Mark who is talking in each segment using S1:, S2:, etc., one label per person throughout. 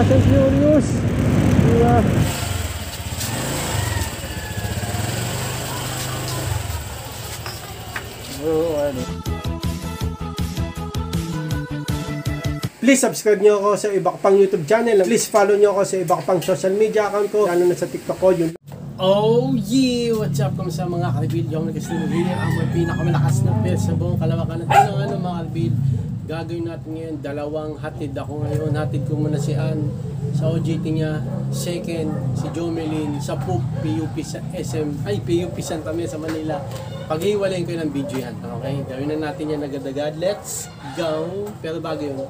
S1: Fast and Furious. Diba? Please subscribe nyo ako sa iba ko pang YouTube channel. Please follow nyo ako sa iba ko pang social media account ko. Lalo na sa TikTok ko. Yun. Oh yeah! What's up kamusta mga ka-reveal? Yung nag-stream here. Ang may pinakamalakas na pet sa buong Kalawakan. At yun ang mga ka-reveal. Gagawin natin ngayon. Dalawang hatid ako ngayon. Hatid ko muna si Ann sa OJT niya. Second, si Jomelyn sa PUP, PUP sa SM. Ay, PUP Santa Mesa, Manila. Paghiwalayin ko ng video yan. Okay? Gawin na natin yan agad-agad. Let's go! Pero bago yun,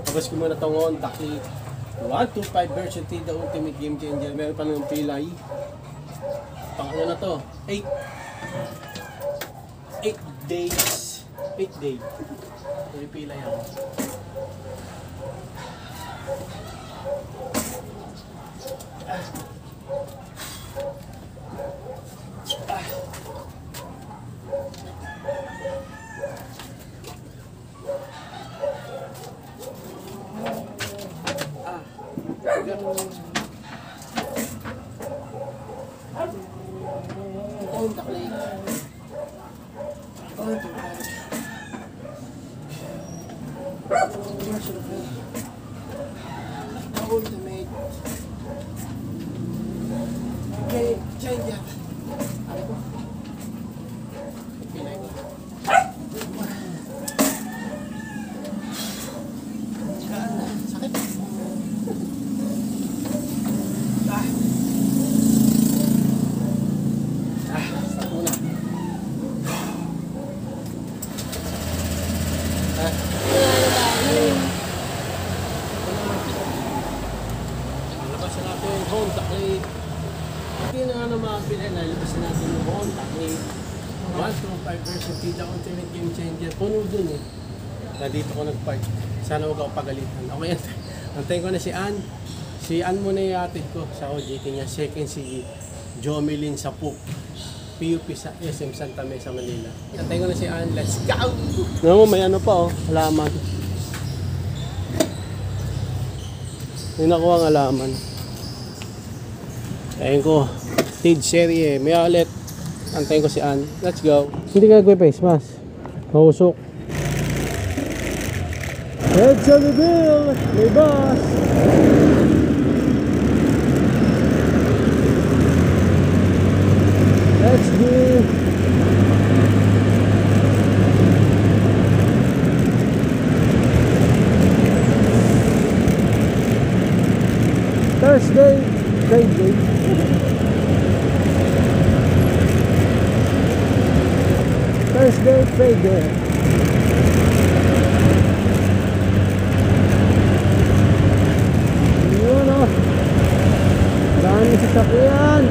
S1: tapos ko muna itong Honda Click 125 version 3, the ultimate game changer. Meron pa ng pilay. Pang ano na to? 8 days. 8 days. May pilay ako. Honda Click. Ultimate. Okay, change yan. Ano ko? Pinay ko. Sakit. Start muna. Labasan natin yung Honda Click. Hindi na nga naman bilhin na labasan natin yung Honda Click 125 version 3, the ultimate game changer. Puno dun eh. Dito ko nag-park. Sana huwag ako pagalitan. Okay, antayin ko na si Ann. Si Ann muna yung atid ko sa OJT niya. Second si Jomelyn sa PUP, PUP sa SM Santa Mesa, Manila. Antayin ko na si Ann. Let's go! Naman may ano pa oh, halaman. May nakuha ang halaman. Ayun ko, Tid Serie, may ulit. Antayin ko si Ann. Let's go. Hindi ka nagwe-face mask. Mahusok. Heads on the bill! May boss! Let's go! Thursday, Friday. Thursday, Friday. Yun o. Dami sasakyan.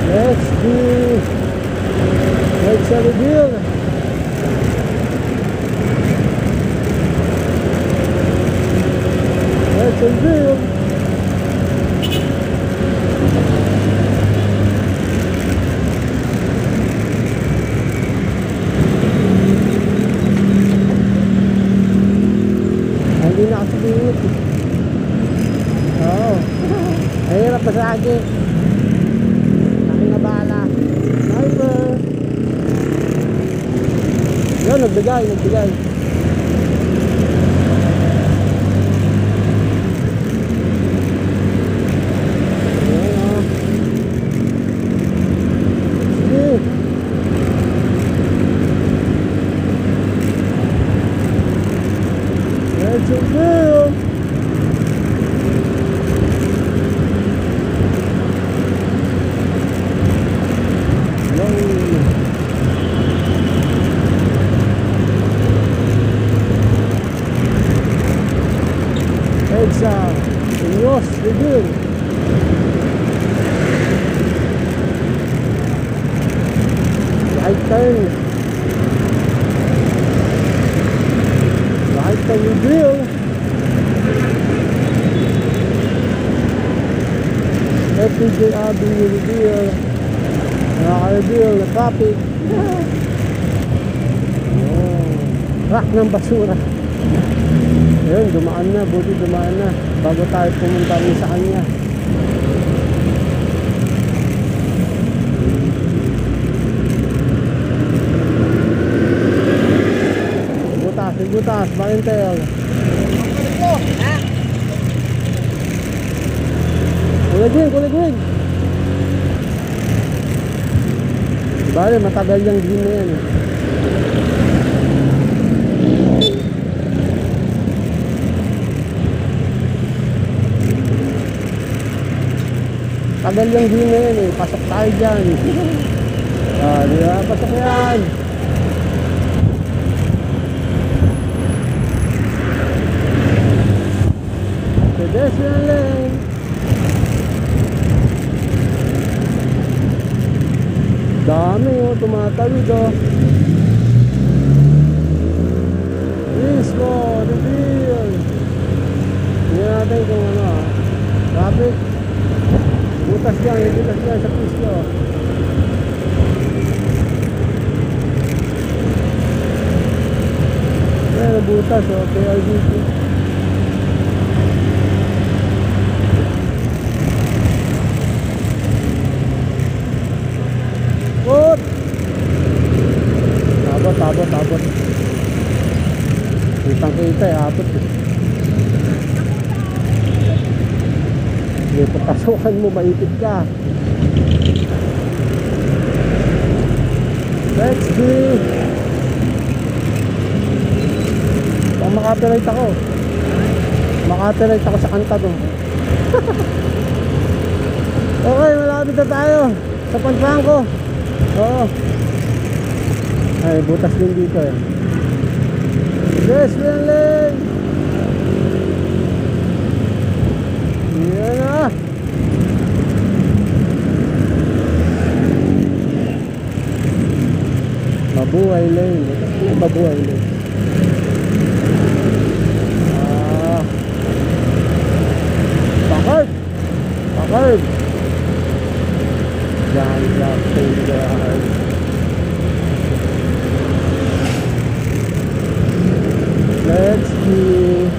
S1: Let's do. Let's have a deal. Let's have a deal. Hindi na kasi binit. Oo. Mahirap pa sa akin. Aking nabala. Driver. Yun, nagbigay. Let's go! EDSA Senyos Reveal. Right turn reveal. FPJ Avenue reveal.
S2: Nakaka-reveal na traffic. Rack ng basura. Ayun, dumaan na, buti dumaan na bago tayo pumunta rin sa kanya. Butas, Valentel. Kulig. Bale, matagal yung green na yan. Tagal yung green na yan eh. Pasok tayo dyan. Diba? Pasok yan. Pedestrian lane. Dami oh, tumatawid oh. Risco, reveal. Tingnan natin kung ano ah. Traffic. Butas yan sa Risco. Ayan, butas oh, KLDT. Abot. Kitang-kita eh, abot eh. Dito pasukan mo, maipit ka. Let's go. Baka makapiright ako sa kanta doon. Okay, malapit na tayo sa Panfranco. Oo. Ay, butas din dito eh. Pedestrian lane. Yan na. Mabuhay lane. Mabuhay lane. Pakard. Yan. Let's see.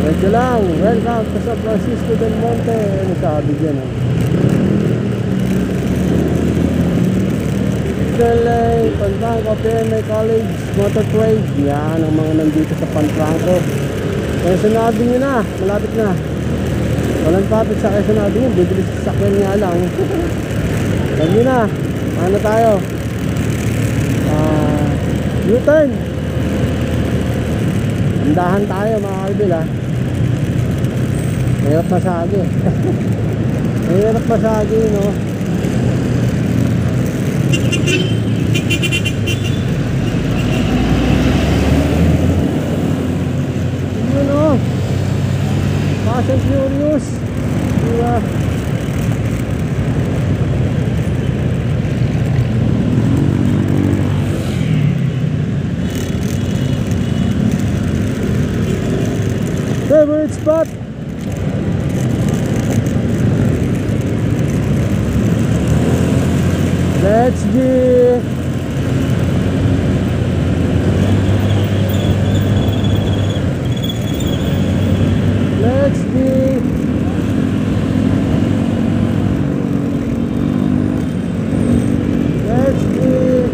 S2: Medyo lang. Welcome to San Francisco del Monte. Ano sabi dyan ah? Delay, Panfranco, PMA College, Motor Trade. Yan ang mga nandito sa Panfranco. Kaya sinabi nyo na, malapit na. Walang traffic sa kaya sinabi nyo. Bibilis sa sakyan nga lang. Lagi na, ano tayo? U-turn. Andahan tayo mga kalbil ha. Mahirap masagi. Mahirap masagi no. Yun o. Fast and Furious. Diba? Favorite spot. Let's go. Let's go. Let's go.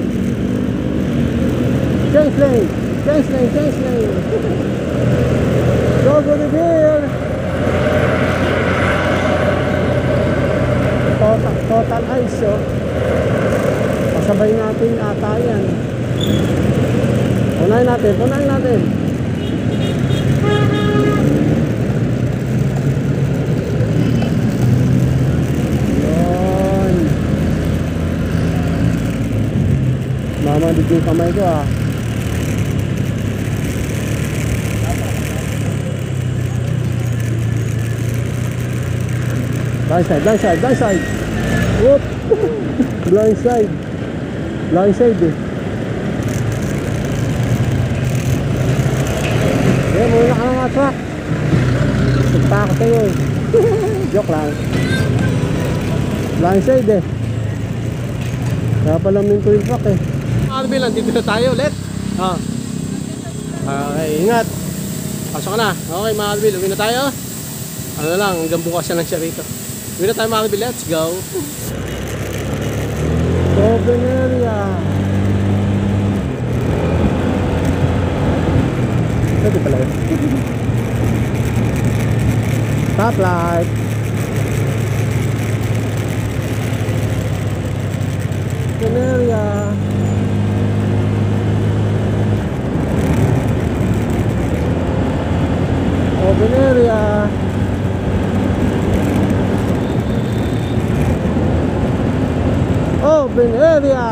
S2: Change lane. Go reveal. Total ice oh. Pasabay natin ata yan. Unahin natin. Yun. Mama, dito yung kamay ko ah. Blind side. Whoop. Blind side eh. Muna ka na nga truck. yun. Joke lang. Blindside eh. Kaya pala minto yung truck eh. Arbil, nandito na tayo ulit. Okay, ingat. Pasok ka na. Okay mga Arbil, uwi na tayo. Ano lang, hanggang bukas na lang siya rito. Uwi na tayo mga Arbil, let's go. Open area. Pwede pala yun. Stoplight. Open area. Open area. Open area.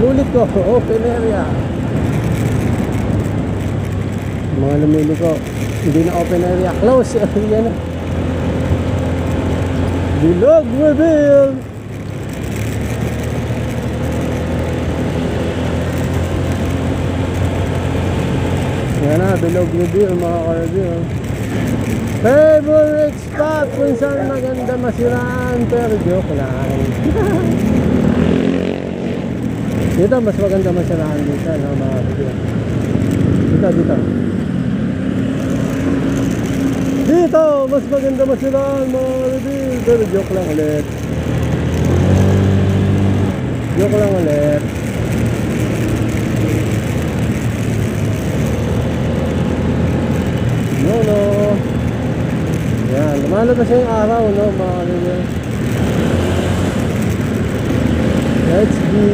S2: Lulit ko, open area. Mga lumili ko, hindi na open area, close area na. Bilog reveal. Yan na, bilog reveal mga ka-review. Favorite spot kung saan maganda masiraan, pero joke lang. Dito mas maganda masiraan dito, no, mga ka-review. Dito. Dito, mas maganda masiraan mga ka-review. Pero joke lang ulit. Joke lang ulit. No. Yan, lumalabas yung araw, no, mga ka-review. Let's be.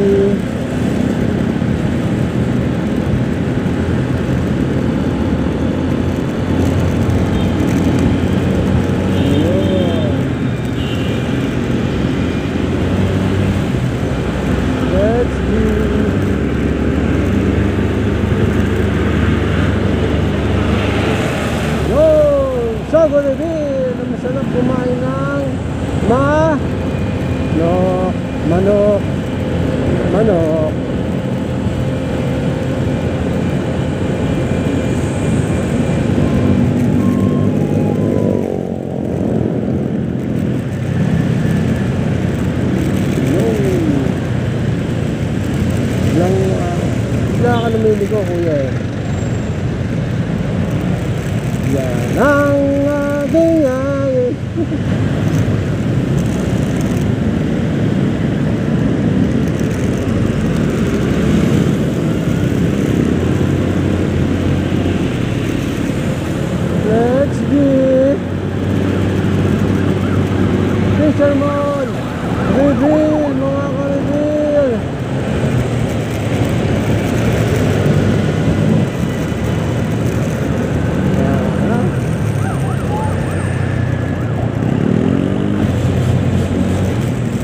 S2: Masarap kumain ng manok. Bigla ka namili ko, kuya eh. Yan ang ating ayun. Let's get Fisherman reveal mga ka-reveal.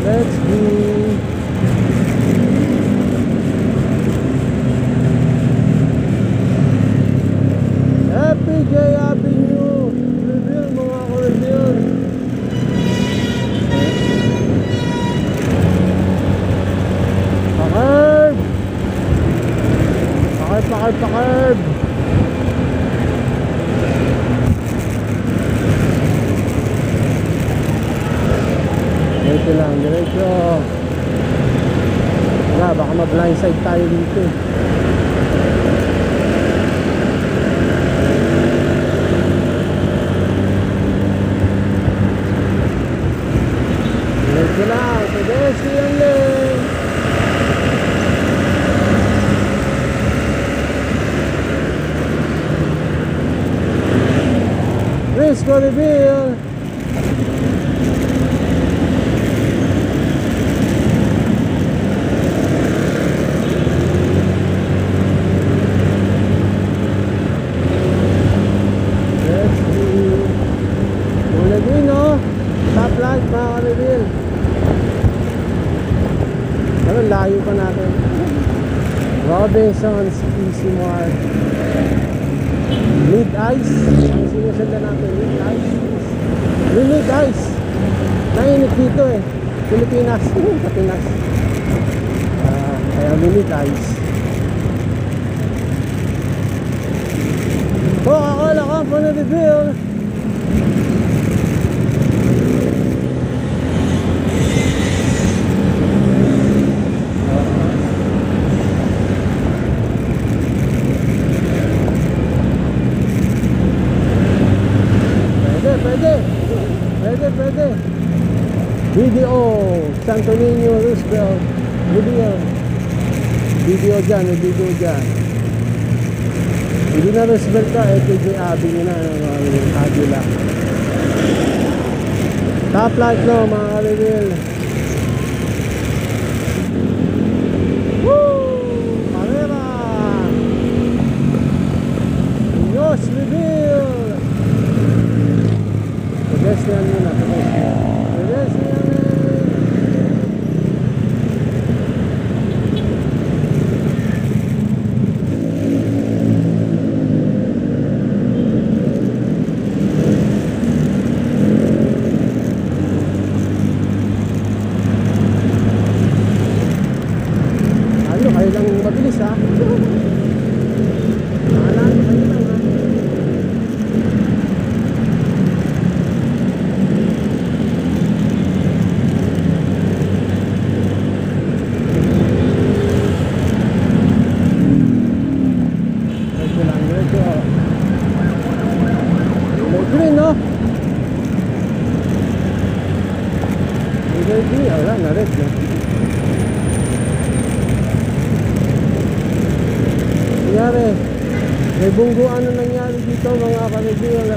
S2: Let's be Happy J Avenue reveal mga ka-reveal. Pakarb. Diretso lang, diretso. Wala, baka ma-blindside tayo dito. Diretso lang, pedestrian lane. Risco reveal. Stoplight mga ka-reveal. Pero layo pa natin. Robinson's Easy Mart. Need ice. Ang sinusundan natin, need ice. We need ice. Nainit dito eh. Pilipinas. Sa Pinas. Kaya we need ice. Coca-Cola Company reveal. pwede. Video, Santo Niño, Roosevelt. Video dyan, may video dyan. Hindi na Roosevelt ka, KJ Abby nyo na, Agila. Top light no, mga ka-reveal. Woo! Carrera! Diyos, reveal! Pedestrian muna, pedestrian. Kayo lang mabilis ha. Naalala kayo lang ha. Medyo lang, medyo. Green no? Green, wala na red no? Nangyari, may bunggo ano nangyari dito mga ka-reveal.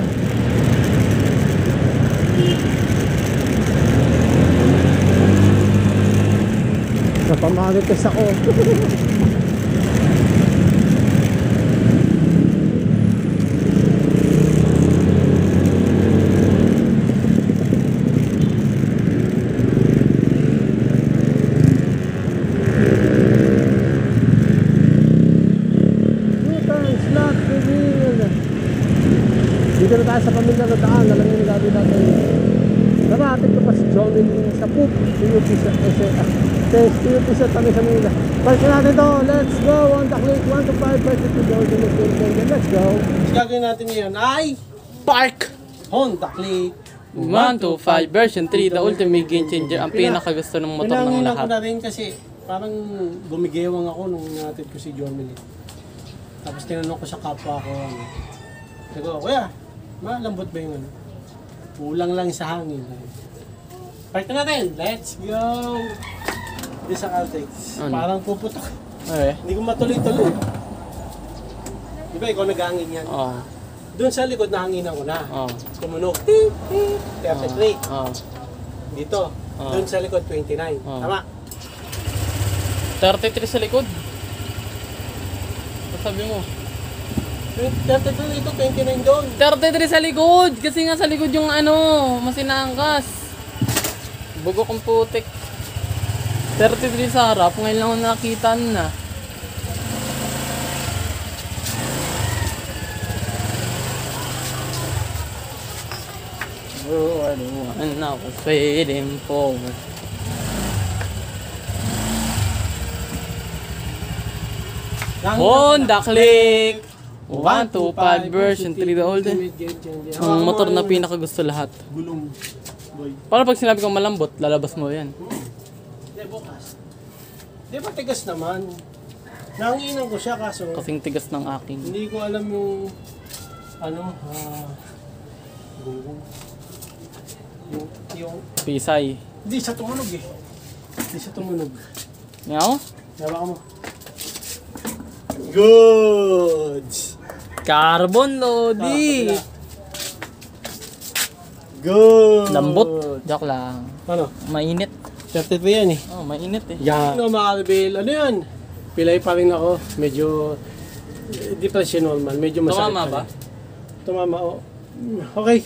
S2: Napamagod ako. Dito na tayo sa pamilya na daan, alam nyo nagabi natin. Narating ko pa si Johnny sa PUP, PUP sa tabi sa Manila. Park natin to, let's go, on the click, 1 to 5, let's go.
S1: Gagawin natin ngayon ay Park Honda Click
S3: 1 to 5 version 3, the ultimate game changer, ang pinakagusto ng motor ng
S1: Pinanginan ko
S3: lahat.
S1: na rin kasi parang gumigewang ako nung natin ko si Johnny. Tapos tinanong ko sa kapwa ko, sabi ko, kuya, malambot ba yung ano? Kulang lang sa hangin. Park na natin, let's go! Di sa Caltex.
S3: Ano?
S1: Parang puputok.
S3: Okay.
S1: Hindi ko matuloy-tuloy. Di ba ikaw nag-hangin yan?
S3: Oo.
S1: Doon sa likod nahanginan ko na.
S3: Oo.
S1: Tumunog. Beep, beep. 33.
S3: Oo.
S1: Dito.
S3: Oh.
S1: Doon sa likod 29.
S3: Oh.
S1: Tama.
S3: 33 sa likod. Ano sabi mo?
S1: 33 dito, 29 doon.
S3: 33 sa likod! Kasi nga sa likod yung ano, masinangkas. Bugo kong putik. 33 sa harap, ngayon lang ako nakita na. Oh, ano ako fading forward. Honda Click 1 to 5 version 3 the old. Ang motor na pinakagusto lahat.
S1: Gulong. Boy.
S3: Para pag sinabi kong malambot, lalabas mo yan.
S1: Hindi, bukas. Di ba tigas naman? Nanginan ko siya kaso
S3: Kasing tigas ng aking.
S1: hindi ko alam yung ano, yung
S3: Pisay.
S1: hindi siya tumunog eh. Hindi siya tumunog.
S3: Ngaw?
S1: Nawa mo. Goods!
S3: Carbon Lodi!
S1: Good!
S3: Lambot. Joke lang.
S1: Ano?
S3: Mainit.
S1: 33 yan eh.
S3: Oh, mainit eh.
S1: Yan. Ano mga kalbil? Ano yan? Pilay pa rin ako. Medyo, di pa siya normal. Medyo masakit.
S3: Tumama
S1: pa
S3: ba?
S1: rin. Tumama, oh. Okay.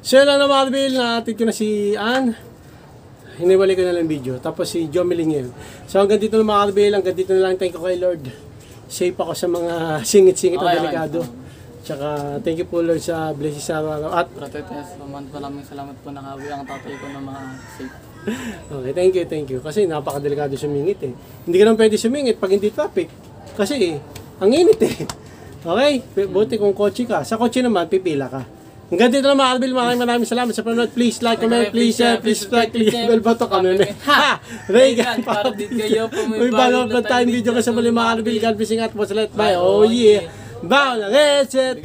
S1: So yun lang na mga kalbil. Natin ko na si Ann. Hiniwalay ko na lang video. Tapos si Jomeling ngayon. So hanggang dito na mga kalbil. Hanggang dito na lang. Thank you kay Lord. Safe ako sa mga singit-singit na delikado. Tsaka thank you po Lord sa blessings sa araw-araw. At
S3: Pratites, maraming salamat po nakawi ang tatay ko na mga safe.
S1: okay, thank you. Kasi napakadelikado sumingit eh. Hindi ka naman pwede sumingit pag hindi traffic. Kasi ang init eh. Okay? Buti kung kotse ka. Sa kotse naman, pipila ka. Hanggang dito na mga kalbil. Maraming salamat sa panonood. Please like, comment, please share, please subscribe, click the bell button. Ano na? Ha! Reagan!
S3: Para din kayo po
S1: May bago upload tayong video kasi muli mga kalbil. God bless at most let bye. Oh yeah! Bow na reset!